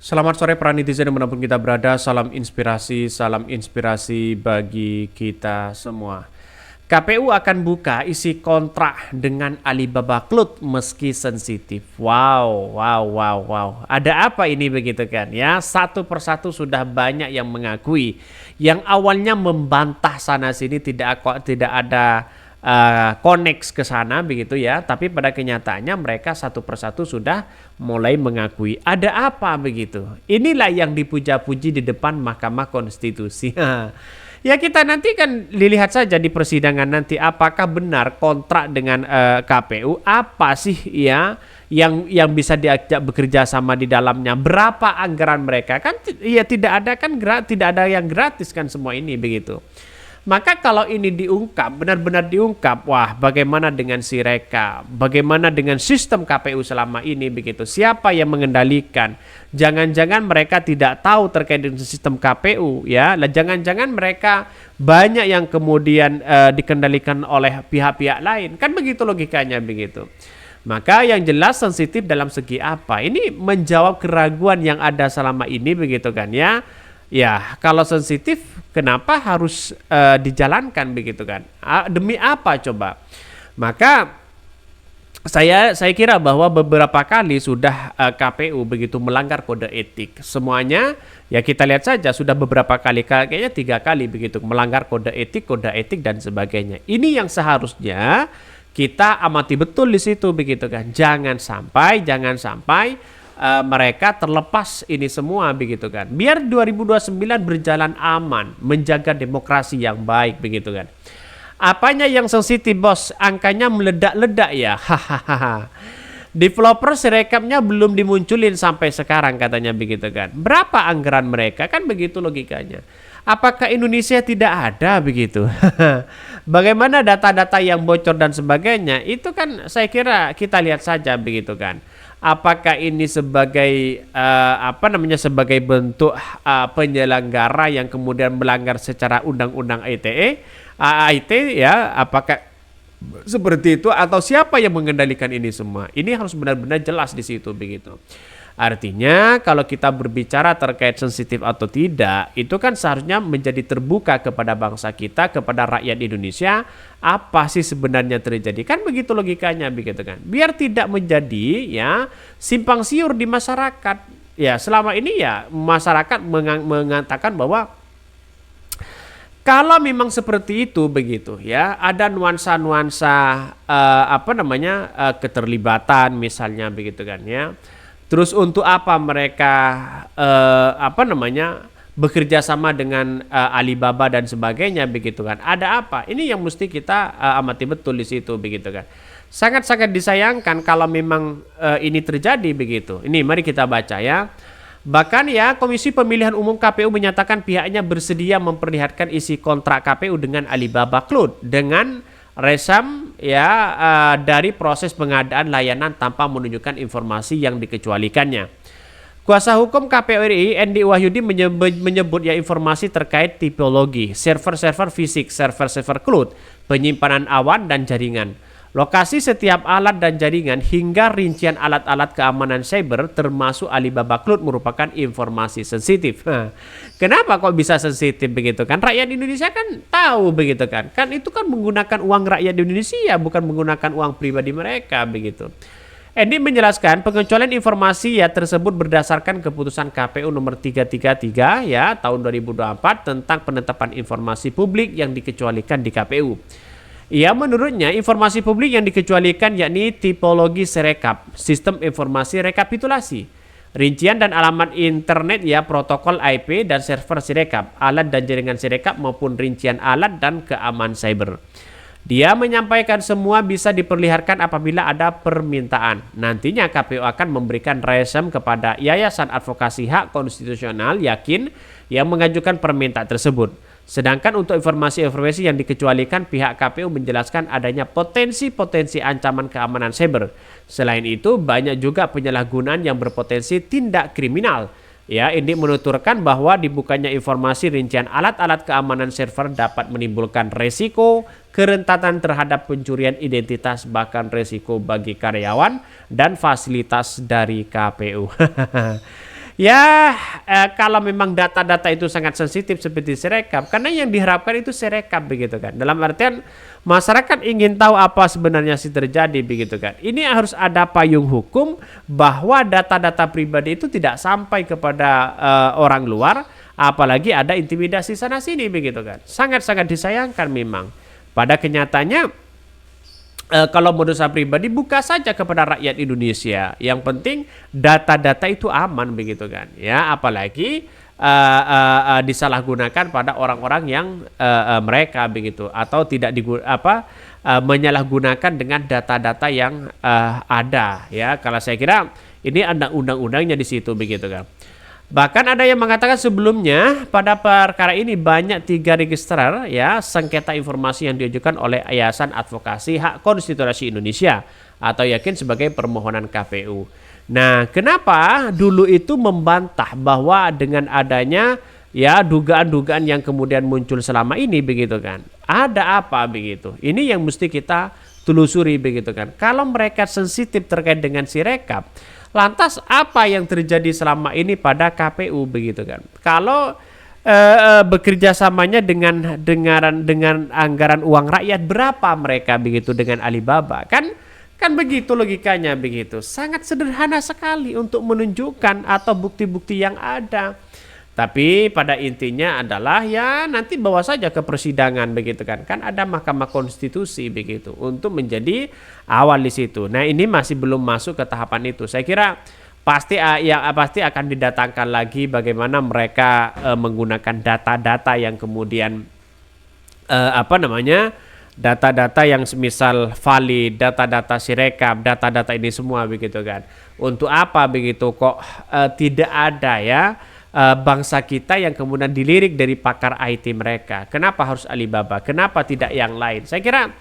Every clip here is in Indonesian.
Selamat sore para netizen dimanapun kita berada, salam inspirasi bagi kita semua. KPU akan buka isi kontrak dengan Alibaba Cloud meski sensitif. Wow, wow, wow, wow. Ada apa ini begitu kan ya? Satu persatu sudah banyak yang mengakui. Yang awalnya membantah sana sini tidak ada connect ke sana begitu ya, tapi pada kenyataannya mereka satu persatu sudah mulai mengakui. Ada apa begitu? Inilah yang dipuja-puji di depan Mahkamah Konstitusi. Ya kita nanti kan dilihat saja di persidangan nanti apakah benar kontrak dengan KPU, apa sih ya yang bisa diajak bekerja sama di dalamnya, berapa anggaran mereka kan ya tidak ada yang gratis kan semua ini begitu. Maka kalau ini diungkap, benar-benar diungkap, wah bagaimana dengan Sirekap, bagaimana dengan sistem KPU selama ini begitu, siapa yang mengendalikan, jangan-jangan mereka tidak tahu terkait dengan sistem KPU ya, jangan-jangan mereka banyak yang kemudian dikendalikan oleh pihak-pihak lain, kan begitu logikanya begitu. Maka yang jelas sensitif dalam segi apa, ini menjawab keraguan yang ada selama ini begitu kan ya. Ya, kalau sensitif, kenapa harus dijalankan begitu kan? Demi apa coba? Maka saya kira bahwa beberapa kali sudah KPU begitu melanggar kode etik. Semuanya ya kita lihat saja sudah beberapa kali, kayaknya 3 kali begitu melanggar kode etik dan sebagainya. Ini yang seharusnya kita amati betul di situ begitu kan. Jangan sampai mereka terlepas ini semua begitu kan. Biar 2029 berjalan aman, menjaga demokrasi yang baik begitu kan. Apanya yang sensitif bos? Angkanya meledak-ledak ya. Hahaha. Developer Sirekapnya belum dimunculin sampai sekarang katanya begitu kan. Berapa anggaran mereka? Kan begitu logikanya. Apakah Indonesia tidak ada begitu? Bagaimana data-data yang bocor dan sebagainya? Itu kan saya kira kita lihat saja begitu kan. Apakah ini sebagai sebagai bentuk penyelenggara yang kemudian melanggar secara undang-undang IT ya, apakah seperti itu atau siapa yang mengendalikan ini semua? Ini harus benar-benar jelas di situ begitu. Artinya kalau kita berbicara terkait sensitif atau tidak, itu kan seharusnya menjadi terbuka kepada bangsa kita, kepada rakyat Indonesia, apa sih sebenarnya terjadi. Kan begitu logikanya begitu kan. Biar tidak menjadi ya simpang siur di masyarakat. Ya selama ini ya masyarakat mengatakan bahwa kalau memang seperti itu begitu ya, ada nuansa-nuansa keterlibatan misalnya begitu kan ya. Terus untuk apa mereka bekerja sama dengan Alibaba dan sebagainya begitu kan? Ada apa? Ini yang mesti kita amati betul di situ begitu kan. Sangat-sangat disayangkan kalau memang ini terjadi begitu. Ini mari kita baca ya. Bahkan ya Komisi Pemilihan Umum KPU menyatakan pihaknya bersedia memperlihatkan isi kontrak KPU dengan Alibaba Cloud dengan resam ya dari proses pengadaan layanan tanpa menunjukkan informasi yang dikecualikannya. Kuasa hukum KPU RI Endi Wahyudi menyebut ya informasi terkait tipologi, server-server fisik, server-server cloud, penyimpanan awan dan jaringan, lokasi setiap alat dan jaringan hingga rincian alat-alat keamanan cyber termasuk Alibaba Cloud merupakan informasi sensitif. Kenapa kok bisa sensitif begitu kan? Rakyat Indonesia kan tahu begitu kan. Kan itu kan menggunakan uang rakyat Indonesia bukan menggunakan uang pribadi mereka begitu. Endi menjelaskan pengecualian informasi ya tersebut berdasarkan keputusan KPU nomor 333 ya tahun 2024 tentang penetapan informasi publik yang dikecualikan di KPU. Ya, menurutnya informasi publik yang dikecualikan yakni tipologi Sirekap, sistem informasi rekapitulasi, rincian dan alamat internet ya protokol IP dan server Sirekap, alat dan jaringan Sirekap maupun rincian alat dan keamanan cyber. Dia menyampaikan semua bisa diperlihatkan apabila ada permintaan. Nantinya KPU akan memberikan resem kepada Yayasan Advokasi Hak Konstitusional Yakin yang mengajukan permintaan tersebut. Sedangkan untuk informasi-informasi yang dikecualikan, pihak KPU menjelaskan adanya potensi-potensi ancaman keamanan cyber. Selain itu, banyak juga penyalahgunaan yang berpotensi tindak kriminal. Ya, ini menuturkan bahwa dibukanya informasi rincian alat-alat keamanan server dapat menimbulkan resiko kerentanan terhadap pencurian identitas bahkan resiko bagi karyawan dan fasilitas dari KPU. Ya, kalau memang data-data itu sangat sensitif seperti Sirekap, karena yang diharapkan itu Sirekap begitu kan. Dalam artian masyarakat ingin tahu apa sebenarnya sih terjadi begitu kan. Ini harus ada payung hukum bahwa data-data pribadi itu tidak sampai kepada orang luar, apalagi ada intimidasi sana sini begitu kan. Sangat-sangat disayangkan memang. Pada kenyataannya kalau menurut saya pribadi buka saja kepada rakyat Indonesia. Yang penting data-data itu aman begitu kan. Ya, apalagi disalahgunakan pada orang-orang yang mereka begitu atau tidak menyalahgunakan dengan data-data yang ada ya. Kalau saya kira ini ada undang-undangnya di situ begitu kan. Bahkan ada yang mengatakan sebelumnya pada perkara ini banyak 3 registrar ya sengketa informasi yang diajukan oleh Yayasan Advokasi Hak Konstitusi Indonesia atau yakin sebagai permohonan KPU. Nah, kenapa dulu itu membantah bahwa dengan adanya ya dugaan-dugaan yang kemudian muncul selama ini begitu kan. Ada apa begitu? Ini yang mesti kita telusuri begitu kan. Kalau mereka sensitif terkait dengan Sirekap, lantas apa yang terjadi selama ini pada KPU begitu kan? Kalau bekerja samanya dengan anggaran uang rakyat berapa mereka begitu dengan Alibaba kan begitu logikanya begitu. Sangat sederhana sekali untuk menunjukkan atau bukti-bukti yang ada. Tapi pada intinya adalah ya nanti bawa saja ke persidangan begitu kan. Kan ada Mahkamah Konstitusi begitu untuk menjadi awal di situ. Nah, ini masih belum masuk ke tahapan itu. Saya kira pasti akan didatangkan lagi bagaimana mereka menggunakan data-data yang kemudian data-data yang semisal valid, data-data Sirekap, data-data ini semua begitu kan. Untuk apa begitu kok tidak ada ya bangsa kita yang kemudian dilirik dari pakar IT mereka. Kenapa harus Alibaba? Kenapa tidak yang lain? Saya kira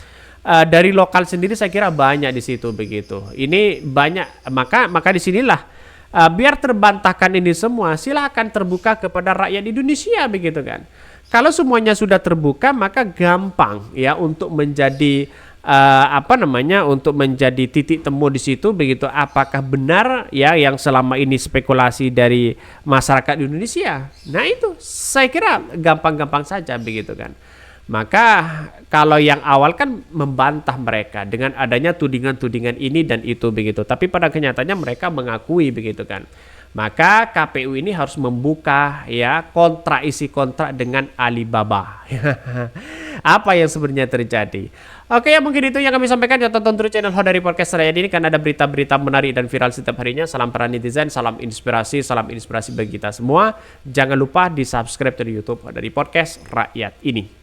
dari lokal sendiri saya kira banyak di situ begitu. Ini banyak maka disinilah biar terbantahkan ini semua silakan terbuka kepada rakyat Indonesia begitu kan. Kalau semuanya sudah terbuka maka gampang ya untuk menjadi untuk menjadi titik temu di situ begitu, apakah benar ya yang selama ini spekulasi dari masyarakat Indonesia. Nah, itu saya kira gampang-gampang saja begitu kan. Maka kalau yang awal kan membantah mereka dengan adanya tudingan-tudingan ini dan itu begitu, tapi pada kenyataannya mereka mengakui begitu kan. Maka KPU ini harus membuka ya isi kontrak dengan Alibaba. Apa yang sebenarnya terjadi? Oke, ya mungkin itu yang kami sampaikan. Ya, tonton terus channel Ho dari Podcast Rakyat ini kan ada berita-berita menarik dan viral setiap harinya. Salam para netizen, salam inspirasi bagi kita semua. Jangan lupa di subscribe dari YouTube dari Podcast Rakyat ini.